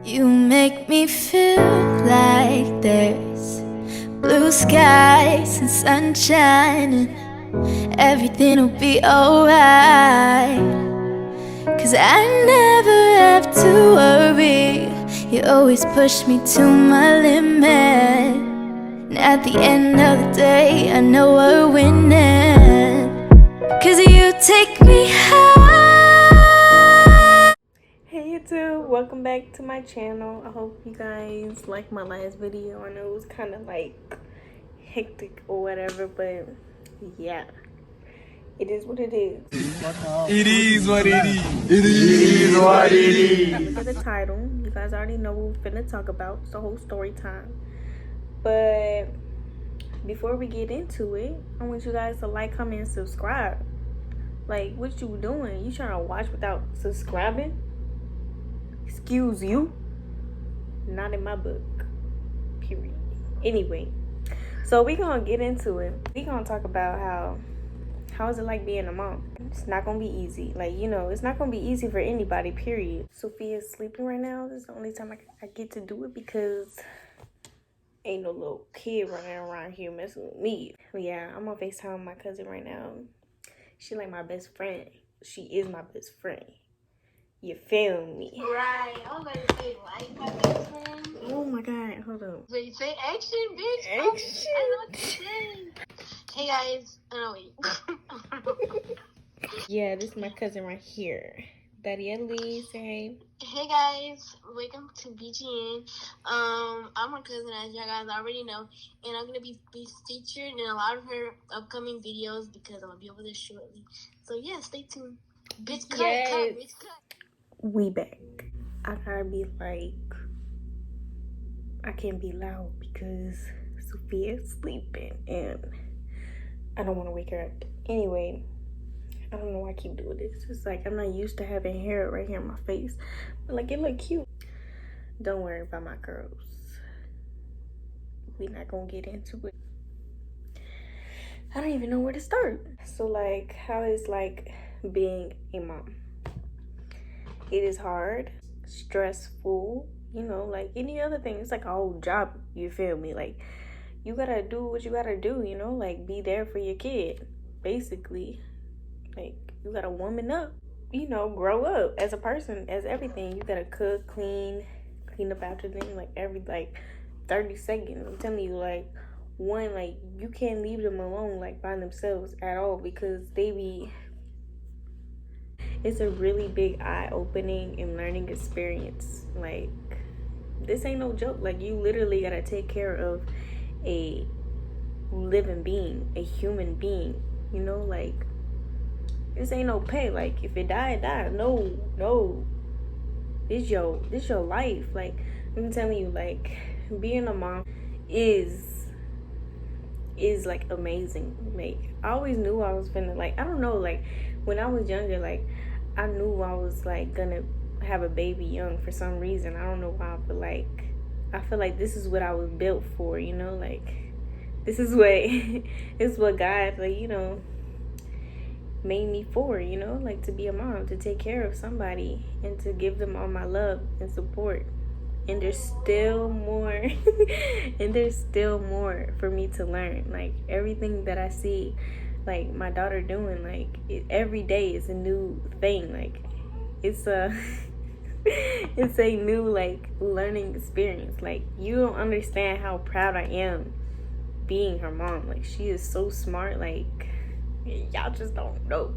You make me feel like there's blue skies and sunshine, and everything will be alright. 'Cause I never have to worry. You always push me to my limit, and at the end of the day I know we're winning. 'Cause you take me high. Hey YouTube, welcome back to my channel. I hope you guys liked my last video. I know it was kind of like hectic or whatever, but yeah, it is what it is. It is what it is. It is what it is. Look at the title. You guys already know what we're finna talk about. It's the whole story time. But before we get into it, I want you guys to like, comment, and subscribe. Like, what you doing? You trying to watch without subscribing? Excuse you? Not in my book. Period. Anyway, so we gonna get into it. We gonna talk about how is it like being a mom. It's not gonna be easy. Like, you know, it's not gonna be easy for anybody, period. Sophia's sleeping right now. This is the only time I get to do it because ain't no little kid running around here messing with me. But yeah, I'm on FaceTime with my cousin right now. She like my best friend. She is my best friend. You feel me? Right. I was about to say, like my best friend. Oh my god, hold on. So you say action, bitch. Action. I know what you're saying. Hey guys. Oh no, wait. Yeah, this is my cousin right here. Daddy Ellie, say Hey guys, welcome to BGN. I'm her cousin, as you guys already know, and I'm gonna be featured in a lot of her upcoming videos because I'm gonna be over there shortly. So yeah, stay tuned. Bitch, cut, Yes. bitch, cut. We back. I gotta be like, I can't be loud because Sophia's sleeping and I don't want to wake her up. Anyway, I don't know why I keep doing this. It's like I'm not used to having hair right here on my face, but like it look cute. Don't worry about my curls. We not gonna get into it. I don't even know where to start. So like, how is like being a mom? It is hard, stressful, you know, like any other thing. It's like a whole job, you feel me? Like, you gotta do what you gotta do, you know? Like, be there for your kid, basically. Like, you gotta woman up, you know, grow up as a person, as everything. You gotta cook, clean up after them, like, every, like, 30 seconds. I'm telling you, like, one, like, you can't leave them alone, like, by themselves at all because they be... It's a really big eye-opening and learning experience. Like, this ain't no joke. Like, you literally gotta take care of a living being, a human being, you know? Like, this ain't no pay. Like, if it die, it die. No. This your life. Like, I'm telling you, like, being a mom is like amazing. Like, I always knew I was finna, like, I don't know, like, when I was younger, like, I knew I was like gonna have a baby young for some reason. I don't know why, but like, I feel like this is what I was built for, you know? Like, this is what it's what God, like, you know, made me for, you know? Like, to be a mom, to take care of somebody and to give them all my love and support. And there's still more and there's still more for me to learn. Like, everything that I see like my daughter doing, like, every day is a new thing. Like, it's a it's a new like learning experience. Like, you don't understand how proud I am being her mom. Like, she is so smart. Like, y'all just don't know.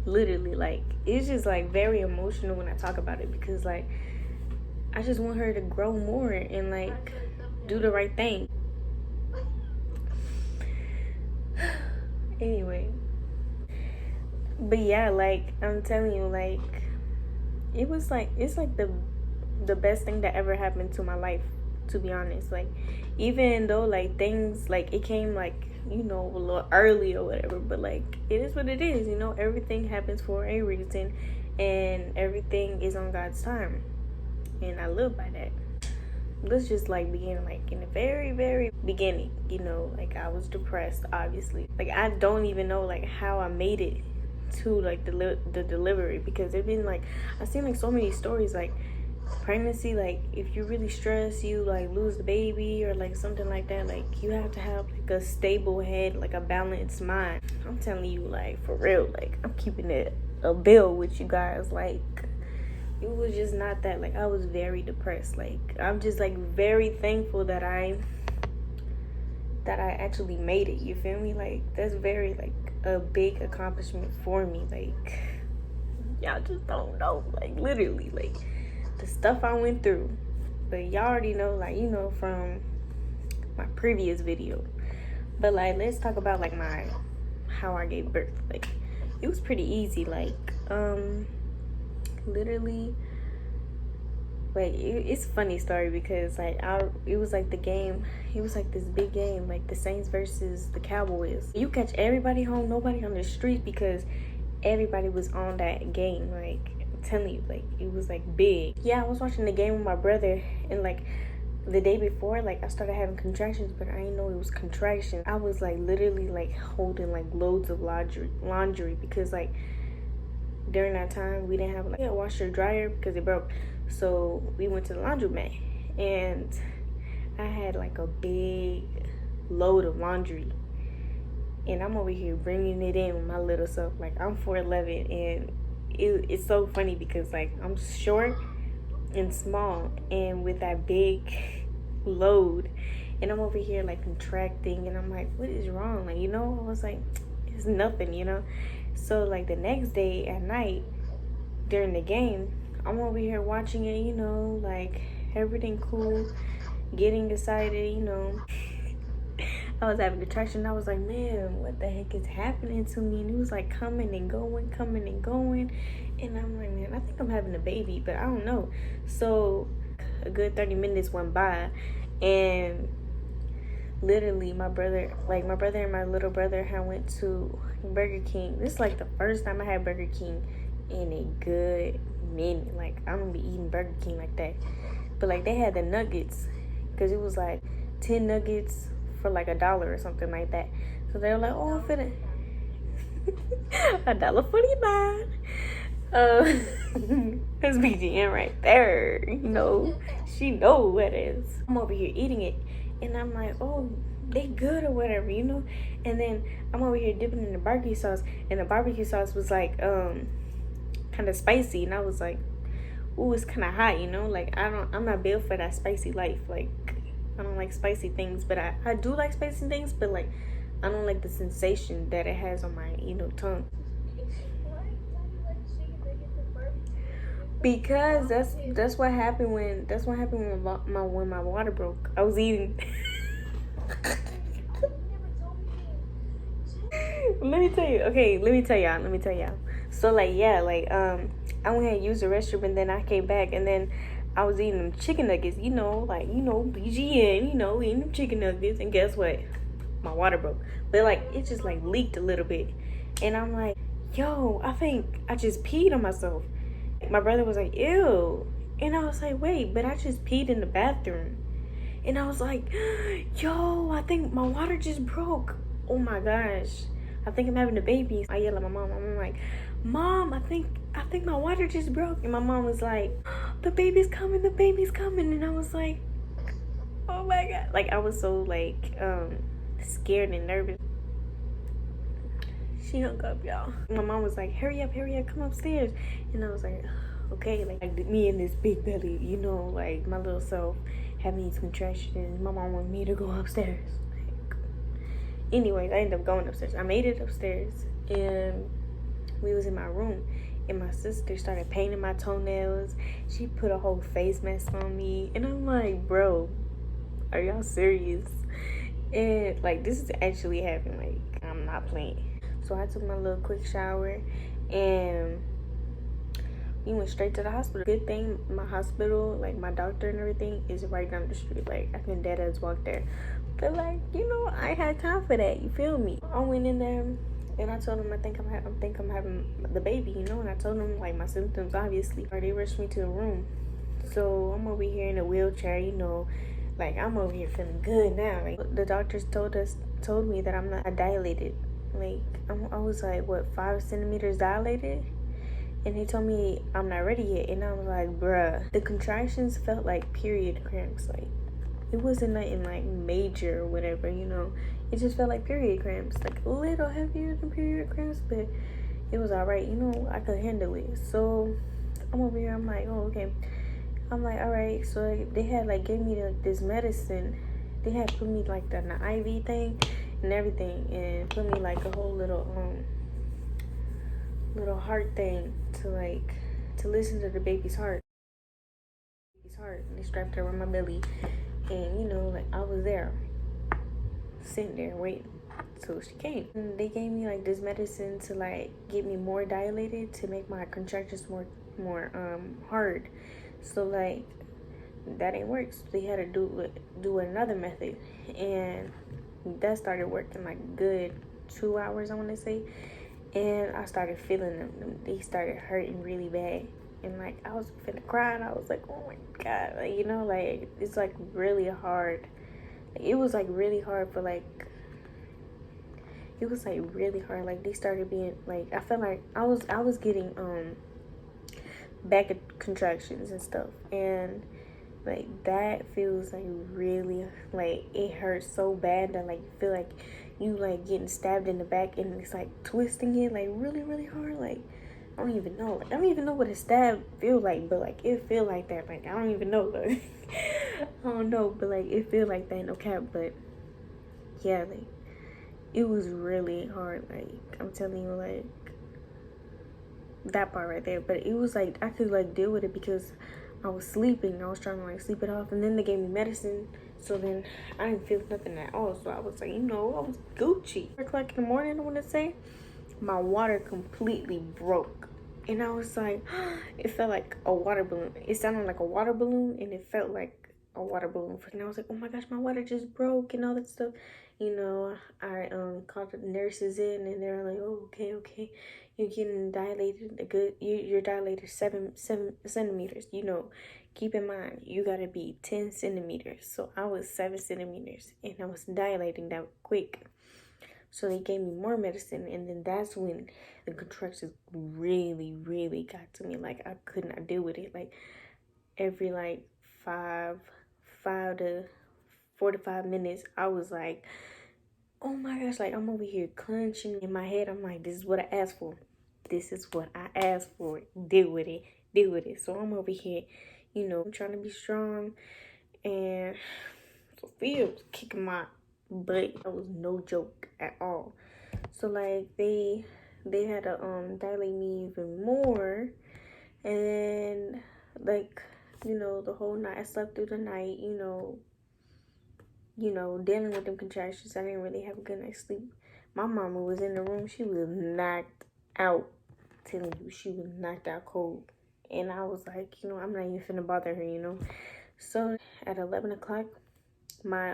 Literally, like, it's just like very emotional when I talk about it because like I just want her to grow more and like do the right thing. Anyway, but yeah, like, I'm telling you, like, it's like the best thing that ever happened to my life, to be honest. Like, even though like things like it came like, you know, a little early or whatever, but like it is what it is, you know. Everything happens for a reason and everything is on God's time, and I live by that. Let's just like begin like in the very, very beginning, you know. Like, I was depressed, obviously. Like, I don't even know like how I made it to like the delivery because there've been like, I've seen like so many stories like pregnancy, like if you really stress, you like lose the baby or like something like that, like you have to have like a stable head, like a balanced mind. I'm telling you, like for real, like I'm keeping it a bill with you guys. Like it was just not that, like I was very depressed. Like I'm just like very thankful that I actually made it, you feel me? Like that's very like a big accomplishment for me. Like y'all just don't know, like literally, like the stuff I went through. But y'all already know, like, you know, from my previous video. But like let's talk about like how I gave birth. Like it was pretty easy. Like literally, like it's a funny story because like it was like the game, it was like this big game, like the Saints versus the Cowboys. You catch everybody home, nobody on the street, because everybody was on that game. Like I'm telling you, like it was like big. Yeah, I was watching the game with my brother, and like the day before, like I started having contractions, but I didn't know it was contractions. I was like literally like holding like loads of laundry because like during that time we didn't have like a washer dryer because it broke. So we went to the laundromat, and I had like a big load of laundry, and I'm over here bringing it in with my little self. Like I'm 4'11", and it's so funny because like I'm short and small, and with that big load, and I'm over here like contracting, and I'm like, what is wrong? Like, you know, I was like, it's nothing, you know. So like the next day at night during the game, I'm over here watching it, you know, like everything cool, getting excited, you know. I was having contraction. I was like, man, what the heck is happening to me? And it was like coming and going. And I'm like, man, I think I'm having a baby, but I don't know. So a good 30 minutes went by, and literally my brother and my little brother had went to Burger King. This is like the first time I had Burger King in a good minute. Like I don't be eating Burger King like that, but like they had the nuggets, because it was like 10 nuggets for like $1 or something like that. So they were like, oh, I'm finna $1.49. That's BGN right there. You know, she know what it is. I'm over here eating it, and I'm like, oh, they good or whatever, you know. And then I'm over here dipping in the barbecue sauce, and the barbecue sauce was like kind of spicy, and I was like, ooh, it's kind of hot, you know. Like I'm not built for that spicy life. Like I don't like spicy things, but I do like spicy things, but like I don't like the sensation that it has on my, you know, tongue. Because that's what happened when my water broke. I was eating. Let me tell y'all. So like yeah, like I went and used the restroom, and then I came back, and then I was eating them chicken nuggets, you know, like, you know, BGN, you know, eating them chicken nuggets, and guess what? My water broke. But like it just like leaked a little bit, and I'm like, yo, I think I just peed on myself. My brother was like, ew. And I was like, wait, but I just peed in the bathroom. And I was like, yo, I think my water just broke. Oh my gosh, I think I'm having a baby. I yell at my mom. I'm like, Mom, I think my water just broke. And my mom was like, the baby's coming. And I was like, oh my God. Like I was so like scared and nervous. She hung up, y'all. My mom was like, hurry up, come upstairs. And I was like, okay. Like me and this big belly, you know, like my little self having these contractions. My mom wanted me to go upstairs. Like, anyways, I ended up going upstairs. I made it upstairs, and we was in my room, and my sister started painting my toenails. She put a whole face mask on me, and I'm like, bro, are y'all serious? And like this is actually happening. Like I'm not playing. So I took my little quick shower, and we went straight to the hospital. Good thing my hospital, like my doctor and everything, is right down the street. Like I can deadass walk there. But like, you know, I had time for that. You feel me? I went in there, and I told him I think I'm having the baby, you know. And I told him like my symptoms, obviously. Or they rushed me to the room. So I'm over here in a wheelchair, you know. Like I'm over here feeling good now. Like the doctors told me that I'm not dilated. Like I was like, what, 5 centimeters dilated? and they told me I'm not ready yet. And I was like, bruh. The contractions felt like period cramps. Like, it wasn't nothing like major or whatever, you know. It just felt like period cramps, like a little heavier than period cramps, but it was all right, you know. I could handle it. So I'm over here, I'm like, oh, okay. I'm like, all right. So they had like gave me like this medicine. They had put me like the IV thing and everything, and put me like a whole little heart thing to listen to the baby's heart. And they strapped it around my belly, and you know, like I was there, sitting there waiting till she came. And they gave me like this medicine to like get me more dilated, to make my contractions more hard. So like that ain't work. So they had to do another method, and that started working like good 2 hours, I want to say. And I started feeling them. They started hurting really bad, and like I was finna cry, and I was like, oh my god, like, you know, like it's like really hard. Like, it was like really hard for like. It was like really hard. Like they started being like, I felt like I was getting back contractions and stuff, and like that feels like really, like it hurts so bad that like you feel like you like getting stabbed in the back, and it's like twisting it like really really hard. Like I don't even know. Like I don't even know what a stab feel like, but like it feel like that. Like I don't even know. Like, I don't know, but like it feel like that, no cap. But yeah, like it was really hard. Like I'm telling you, like that part right there. But it was like I could like deal with it because I was sleeping. I was trying to like sleep it off, and then they gave me medicine. So then I didn't feel nothing at all. So I was like, you know, I was Gucci. 4 o'clock in the morning, I want to say, my water completely broke. And I was like, it felt like a water balloon. It sounded like a water balloon, and it felt like a water balloon. And I was like, oh my gosh, my water just broke and all that stuff. You know, I called the nurses in, and they're like, oh, okay, you're getting dilated a good. You're dilated seven centimeters. You know, keep in mind you gotta be 10 centimeters. So I was 7 centimeters, and I was dilating that quick. So they gave me more medicine, and then that's when the contractions really, really got to me. Like I could not deal with it. Like every like five to 45 minutes, I was like, oh my gosh, like I'm over here clenching in my head. I'm like, this is what I asked for. This is what I asked for. Deal with it. So I'm over here, you know, trying to be strong, and Sophia was kicking my butt. That was no joke at all. So like they had to dilate me even more, and then like, you know, the whole night I slept through the night, dealing with them contractions. I didn't really have a good night's sleep. My mama was in the room. She was knocked out. Telling you, she was knocked out cold. And I was like, you know, I'm not even finna bother her, you know. So at 11 o'clock, my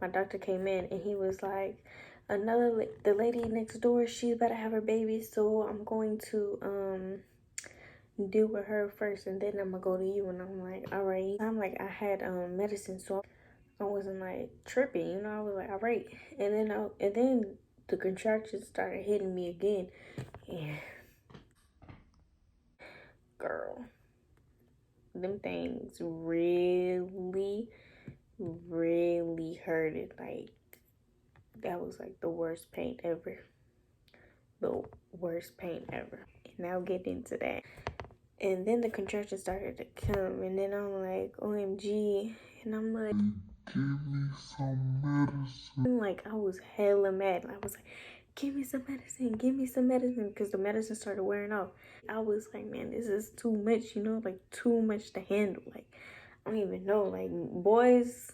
doctor came in, and he was like, the lady next door, she's about to have her baby, so I'm going to deal with her first, and then I'm gonna go to you. And I'm like, all right. I'm like, I had medicine, so I wasn't like tripping, you know. I was like, all right. And then the contractions started hitting me again. Yeah, girl, them things really, really hurted. Like that was like the worst pain ever. The worst pain ever. And I'll get into that. And then the contractions started to come, and then I'm like, OMG. And I'm like, give me some medicine. Like, I was hella mad. I was like, give me some medicine, because the medicine started wearing off. I was like, man, this is too much, you know, like too much to handle. Like, I don't even know. Like, boys,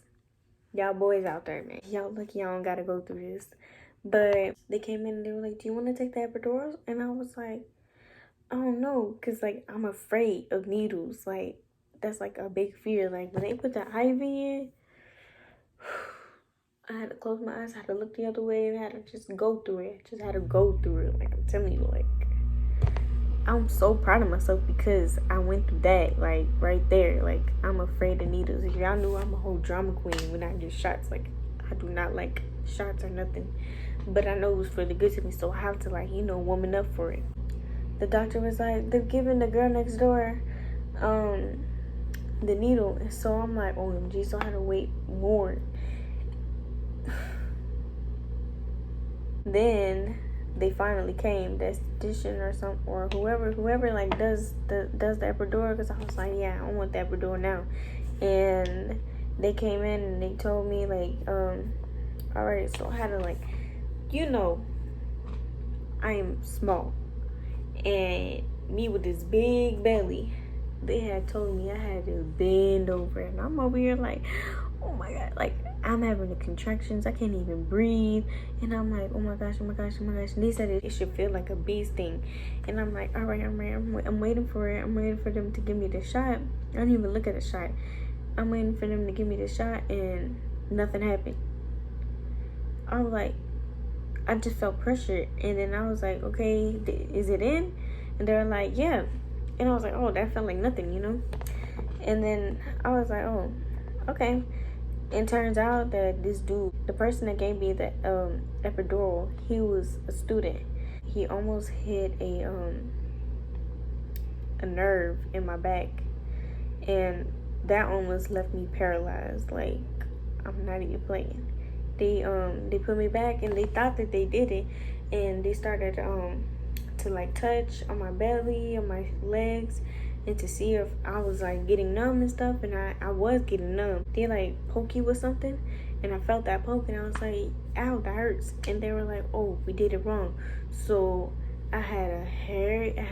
y'all boys out there, man, y'all lucky y'all don't gotta go through this. But they came in and they were like, do you want to take the epidural? And I was like, I don't know, because like I'm afraid of needles. Like that's like a big fear. Like when they put the IV in, I had to close my eyes, I had to look the other way, and I had to just go through it. I just had to go through it. Like I'm telling you, like I'm so proud of myself because I went through that, like right there. Like I'm afraid of needles. If y'all knew, I'm a whole drama queen when I do shots. Like I do not like shots or nothing, but I know it was for the good to me, so I have to, like, you know, woman up for it. the doctor was like, they're giving the girl next door the needle. And so I'm like, OMG, so I had to wait more. Then they finally came, the esthetician or whoever like does the epidural, because I was like, yeah, I want the epidural now. And they came in and they told me like, all right, so I had to like, I am small, and me with this big belly, they had told me I had to bend over, and I'm over here like, oh my god, like I'm having the contractions, I can't even breathe, and I'm like, oh my gosh, oh my gosh, oh my gosh. And they said it should feel like a bee sting, and I'm like, all right, I'm waiting for it. I'm waiting for them to give me the shot. I didn't even look at the shot. I'm waiting for them to give me the shot, and nothing happened. I was like, I just felt pressure, and then I was like, okay, is it in? And they're like, yeah. And I was like, oh, that felt like nothing, And then I was like, oh, okay. And turns out that this dude, the person that gave me the epidural, he was a student. He almost hit a nerve in my back, and that almost left me paralyzed. Like, I'm not even playing. They put me back, and they thought that they did it, and they started to like touch on my belly, on my legs, and to see if I was like getting numb and stuff. And I was getting numb. They like poke you with something, and I felt that poke, and I was like, ow, that hurts. And they were like, oh, we did it wrong. So I had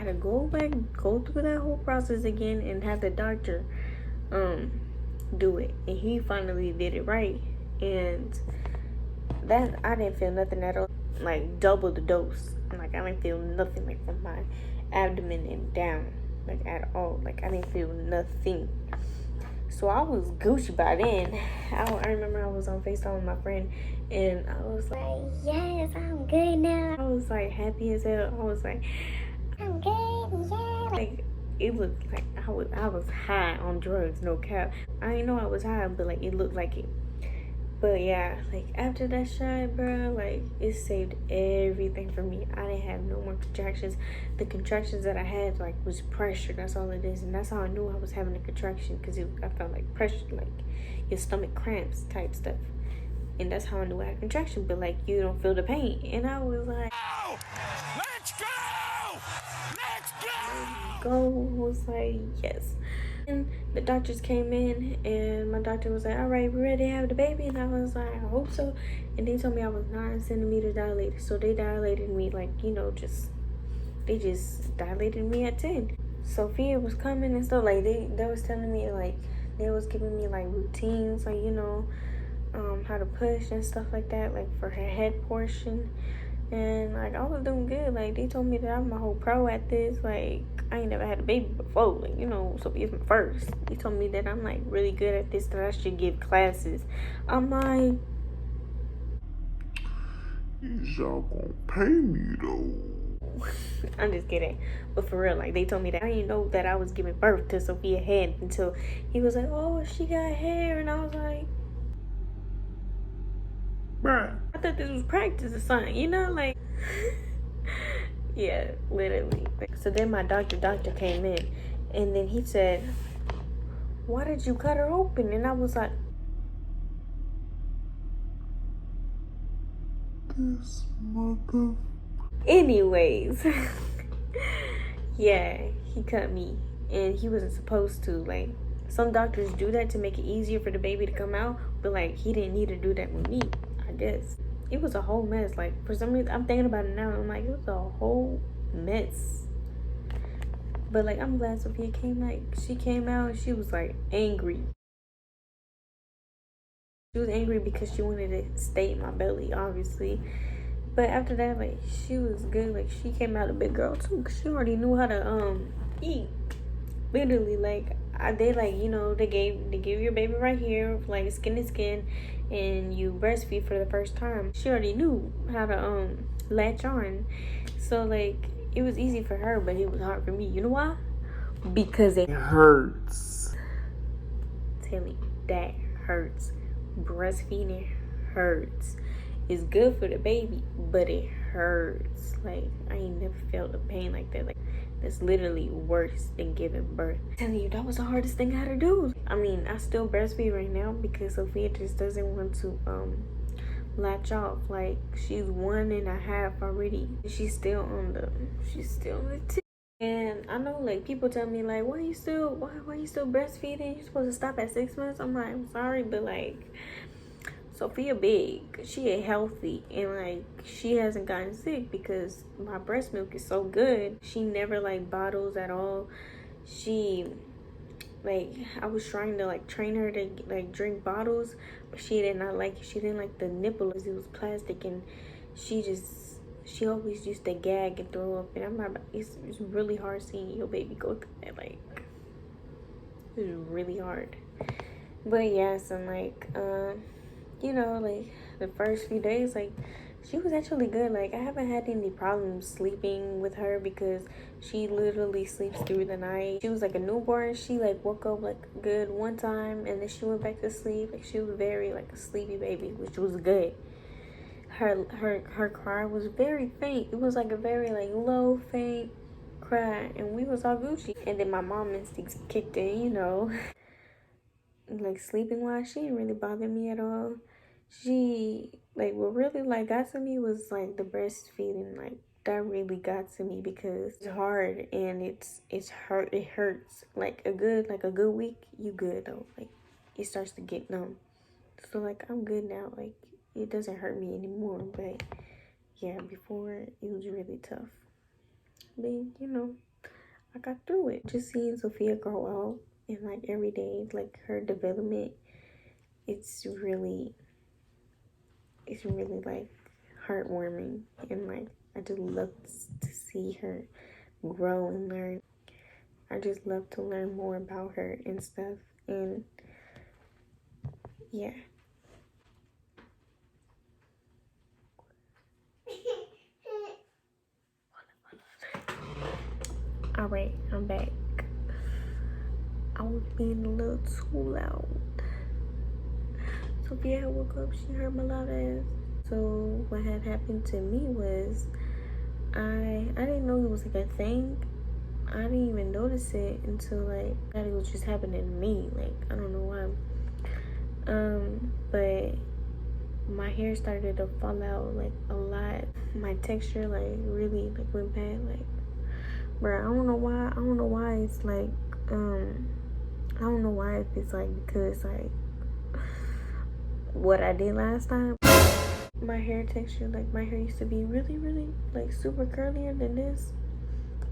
to go through that whole process again and have the doctor do it, and he finally did it right. And that, I didn't feel nothing at all, like double the dose. Like, I didn't feel nothing, like from my abdomen and down, like at all. Like, I didn't feel nothing. So I was Gucci by then. I remember I was on FaceTime with my friend, and I was like, yes, I'm good now. I was like happy as hell. I was like, I'm good, yeah. Like, it looked like I was high on drugs, no cap. I didn't know I was high, but like it looked like it. But yeah, like after that shot, bro, like it saved everything for me. I didn't have no more contractions. The contractions that I had like was pressure. That's all it is, and that's how I knew I was having a contraction, because I felt like pressure, like your stomach cramps type stuff. And that's how I knew I had a contraction. But like, you don't feel the pain, and I was like, Let's go! Let's go! go. Was like, yes. And the doctors came in, and my doctor was like, all right, we ready to have the baby? And I was like, I hope so. And they told me I was 9 centimeters dilated. So they dilated me like, they just dilated me at 10. Sophia was coming and stuff. Like, they was telling me, like, they was giving me like routines, like, how to push and stuff like that, like for her head portion. And like, I was doing good. Like, they told me that I'm a whole pro at this. Like, I ain't never had a baby before. Like, Sophia's my first. They told me that I'm like really good at this, that I should give classes. I'm like, Y'all gonna pay me though. I'm just kidding. But for real, like, they told me that I didn't know that I was giving birth to Sophia head until he was like, oh, she got hair. And I was like, Bruh. I thought this was practice or something, like. Yeah, literally. So then my doctor came in, and then he said, why did you cut her open? And I was like, This mother... anyways. Yeah, he cut me, and he wasn't supposed to. Like, some doctors do that to make it easier for the baby to come out, but like, he didn't need to do that with me, I guess. It was a whole mess. Like, for some reason, I'm thinking about it now, and I'm like, it was a whole mess. But like, I'm glad Sophia came. Like, she came out and she was like angry. She was angry because she wanted to stay in my belly, obviously. But after that, like, she was good. Like, she came out a big girl too, because she already knew how to eat. Literally, like, they give your baby right here, like skin to skin, and you breastfeed for the first time. She already knew how to latch on. So like, it was easy for her, but it was hard for me. You know why? Because it hurts. Tell me, that hurts. Breastfeeding hurts. It's good for the baby, but it hurts. Like, I ain't never felt a pain like that. Like, that's literally worse than giving birth. I'm telling you, that was the hardest thing I had to do. I mean, I still breastfeed right now because Sophia just doesn't want to latch off. Like, she's 1.5 already. She's still on the tip. And I know, like, people tell me, like, why you still breastfeeding? You're supposed to stop at 6 months. I'm like, I'm sorry, but like, Sophia big, she is healthy, and like, she hasn't gotten sick because my breast milk is so good. She never like bottles at all. She, like, I was trying to like train her to like drink bottles, but she did not like it. She didn't like the nipple, it was plastic, and she always used to gag and throw up. And I'm not, it's really hard seeing your baby go through that. Like, it's really hard. But yes, and like, you know, like, the first few days, like, she was actually good. Like, I haven't had any problems sleeping with her because she literally sleeps through the night. She was like a newborn. She like woke up like good one time and then she went back to sleep. Like, she was very like a sleepy baby, which was good. Her cry was very faint. It was like a very like low, faint cry, and we was all Gucci. And then my mom instincts kicked in, you know. Like, sleeping wise, she didn't really bother me at all. She, like, what really like got to me was like the breastfeeding. Like, that really got to me because it's hard and it hurts. Like a good week, you good though. Like, it starts to get numb. So like, I'm good now. Like, it doesn't hurt me anymore. But yeah, before it was really tough. But you know, I got through it. Just seeing Sophia grow out and like every day, like her development, it's really like heartwarming, and like I just love to see her grow and learn. I just love to learn more about her and stuff, and yeah. All right, I'm back. I was being a little too loud. Sophia had woke up, she heard my loud ass. So what had happened to me was I didn't know it was like a thing. I didn't even notice it until like that it was just happening to me. Like, I don't know why. But my hair started to fall out like a lot. My texture like really like went bad. Like, bro, I don't know why. I don't know why it's like I don't know why, if it's like because like what I did last time. My hair texture, like my hair used to be really, really like super curlier than this.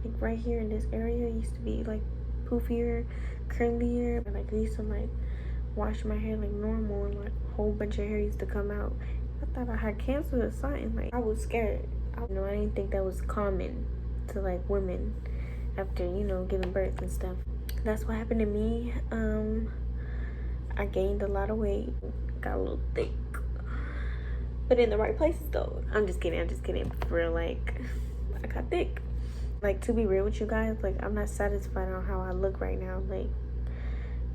Like right here in this area used to be like poofier, curlier. Like, I used to like wash my hair like normal and like a whole bunch of hair used to come out. I thought I had cancer or something. Like, I was scared. I didn't think that was common to like women after, you know, giving birth and stuff. That's what happened to me. I gained a lot of weight, got a little thick, but in the right places though. I'm just kidding. For real, like, I got thick. Like, to be real with you guys, like, I'm not satisfied on how I look right now. Like,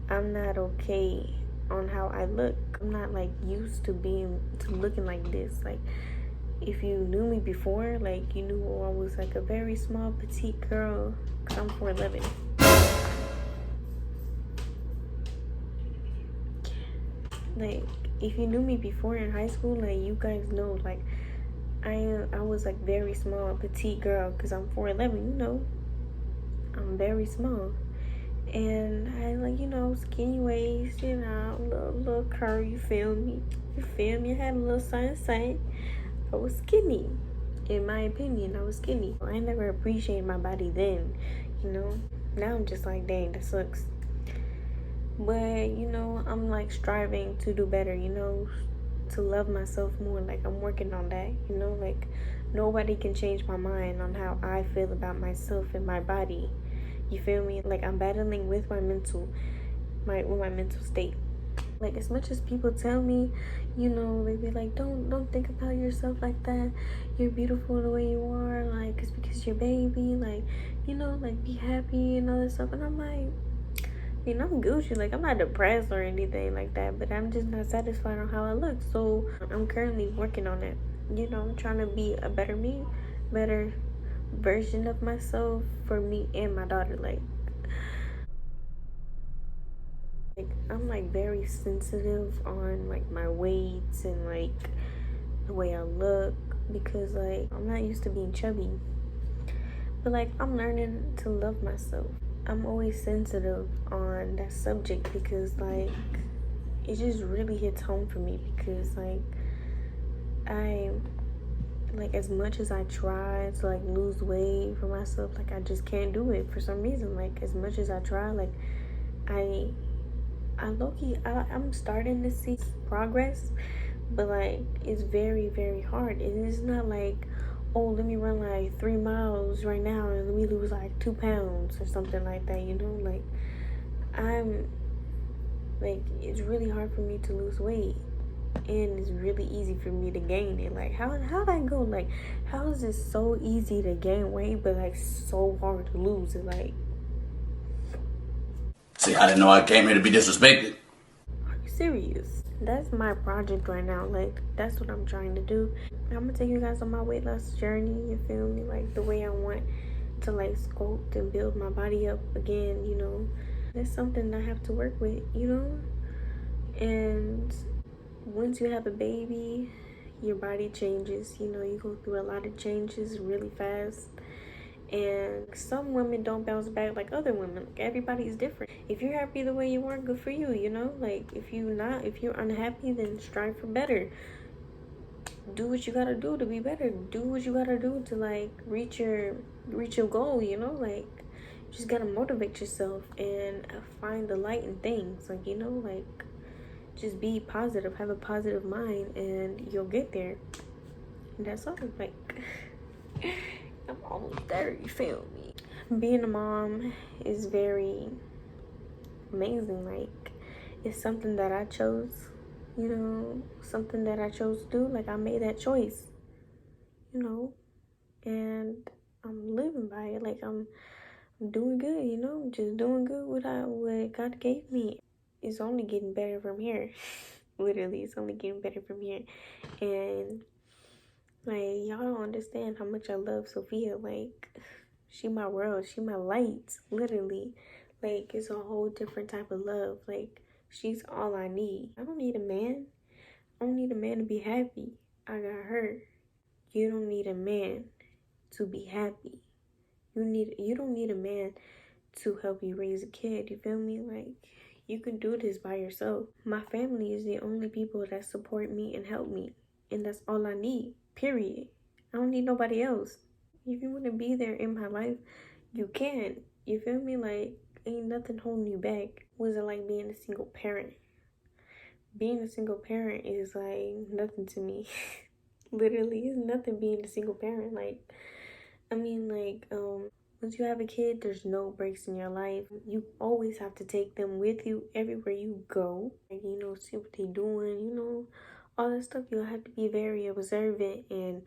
I'm not okay on how I look. I'm not like used to looking like this. Like, if you knew me before, like, you knew I was like a very small petite girl, because I'm 4'11". Like, if you knew me before in high school, like, you guys know, like, I was like very small petite girl, because I'm 4'11", you know, I'm very small. And I like, you know, skinny waist, you know, little curve, you feel me? I had a little something. I was skinny. In my opinion, I was skinny. I never appreciated my body then, you know. Now I'm just like, dang, that sucks. But, you know, I'm like striving to do better, you know, to love myself more. Like, I'm working on that, you know. Like, nobody can change my mind on how I feel about myself and my body. You feel me? Like, I'm battling with my mental state. Like, as much as people tell me, you know, they be like, don't think about yourself like that. You're beautiful the way you are. Like, it's because you're baby. Like, you know, like, be happy and all this stuff. And I'm like, I mean, I'm Gucci, like I'm not depressed or anything like that, but I'm just not satisfied on how I look. So I'm currently working on it. You know, I'm trying to be a better me, better version of myself for me and my daughter. Like I'm like very sensitive on like my weights and like the way I look because like I'm not used to being chubby. But like I'm learning to love myself. I'm always sensitive on that subject because like it just really hits home for me because I like as much as I try to like lose weight for myself, like I just can't do it for some reason. Like as much as I try, like I I'm starting to see progress, but like it's very, very hard. And it's not like, oh, let me run like 3 miles right now and let me lose like 2 pounds or something like that, you know? Like I'm like it's really hard for me to lose weight. And it's really easy for me to gain it. Like how'd I go? Like how is it so easy to gain weight but like so hard to lose it? Like See, I didn't know I came here to be disrespected. are you serious? That's my project right now. Like that's what I'm trying to do. I'm gonna take you guys on my weight loss journey, you feel me? Like the way I want to like sculpt and build my body up again, you know. That's something I have to work with, you know? And once you have a baby, your body changes, you know, you go through a lot of changes really fast. And some women don't bounce back like other women. Like everybody's different. If you're happy the way you are, good for you, you know? Like if you're unhappy, then strive for better. Do what you gotta do to be better. Do what you gotta do to like reach your goal, you know? Like you just gotta motivate yourself and find the light in things. Like, you know, like just be positive, have a positive mind and you'll get there. And that's all. Like I'm almost there, you feel me? Being a mom is very amazing. Like it's something that I chose, you know, something that I chose to do. Like I made that choice, you know, and I'm living by it. Like I'm doing good, you know, just doing good what God gave me. It's only getting better from here. Literally, it's only getting better from here. And like y'all don't understand how much I love Sophia. Like she my world, she my light, literally. Like it's a whole different type of love. Like she's all I need. I don't need a man. I don't need a man to be happy. I got her. You don't need a man to be happy. You don't need a man to help you raise a kid. You feel me? Like you can do this by yourself. My family is the only people that support me and help me. And that's all I need. Period. I don't need nobody else. If you want to be there in my life, you can. You feel me? Like ain't nothing holding you back. What's it like being a single parent? Being a single parent is like nothing to me. Literally, it's nothing being a single parent. Like I mean, like, once you have a kid, there's no breaks in your life. You always have to take them with you everywhere you go. Like, you know, see what they doing, you know, all that stuff. You'll have to be very observant and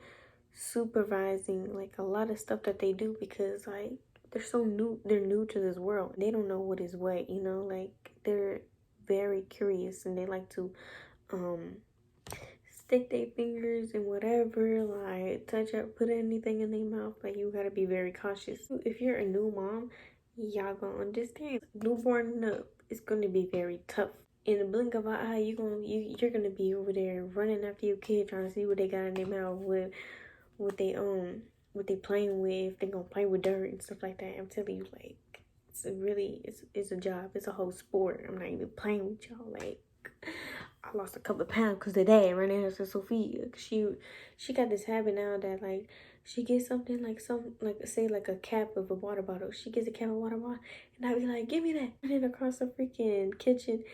supervising, like, a lot of stuff that they do because, like, they're new to this world. They don't know what is what, you know, like, they're very curious and they like to, stick their fingers in whatever, like touch up, put anything in their mouth. Like you gotta be very cautious. If you're a new mom, y'all gonna understand. Newborn up, it's gonna be very tough. In the blink of an eye, you're gonna be over there running after your kid, trying to see what they got in their mouth, what they playing with. If they gonna play with dirt and stuff like that. I'm telling you, like it's a job. It's a whole sport. I'm not even playing with y'all. Like I lost a couple of pounds because the dad ran into Sophia. She got this habit now that like she gets something like say like a cap of a water bottle. She gets a cap of water bottle and I be like, give me that. Running across the freaking kitchen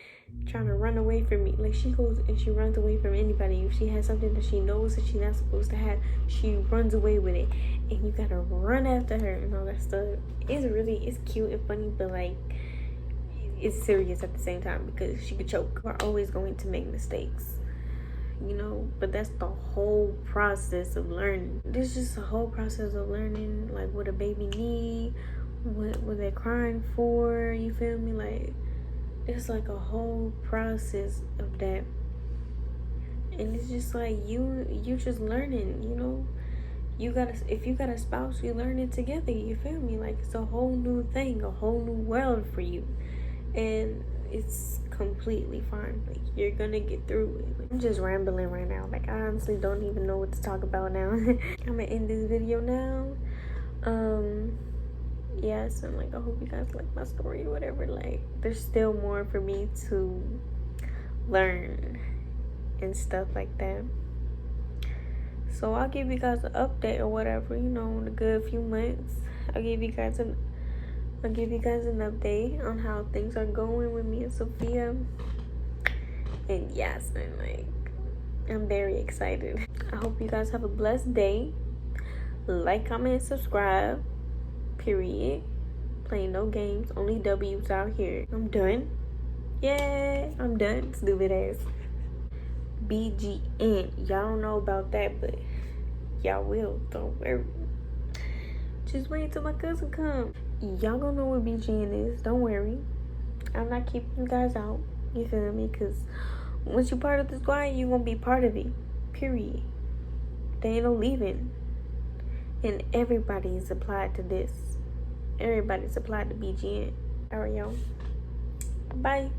trying to run away from me. Like she goes and she runs away from anybody. If she has something that she knows that she's not supposed to have, she runs away with it. And you gotta run after her and all that stuff. It's cute and funny, but like it's serious at the same time because she could choke. We're always going to make mistakes, you know, but that's the whole process of learning. This is just a whole process of learning, like what a baby need, what they're crying for, you feel me? Like It's like a whole process of that. And it's just like you just learning, you know. You gotta, if you got a spouse, you learn it together, you feel me? Like, it's a whole new thing, a whole new world for you. And it's completely fine. Like, you're gonna get through it. Like, I'm just rambling right now. Like, I honestly don't even know what to talk about now. I'm gonna end this video now. Yes, and like, I hope you guys like my story or whatever. Like, there's still more for me to learn and stuff like that. So I'll give you guys an update or whatever, you know, in a good few months. I'll give you guys an update on how things are going with me and Sophia. And yes, and like, I'm very excited. I hope you guys have a blessed day. Like, comment, and subscribe. Period. Playing no games, only W's out here. I'm done. Yeah, I'm done. Stupid ass. BGN. Y'all don't know about that, but y'all will. Don't worry. Just wait till my cousin come. Y'all gonna know what BGN is. Don't worry. I'm not keeping you guys out. You feel me? Because once you're part of the squad, you gonna be part of it. Period. There ain't no leaving. And everybody is applied to this. Everybody's applied to BGN. Alright, y'all. Bye.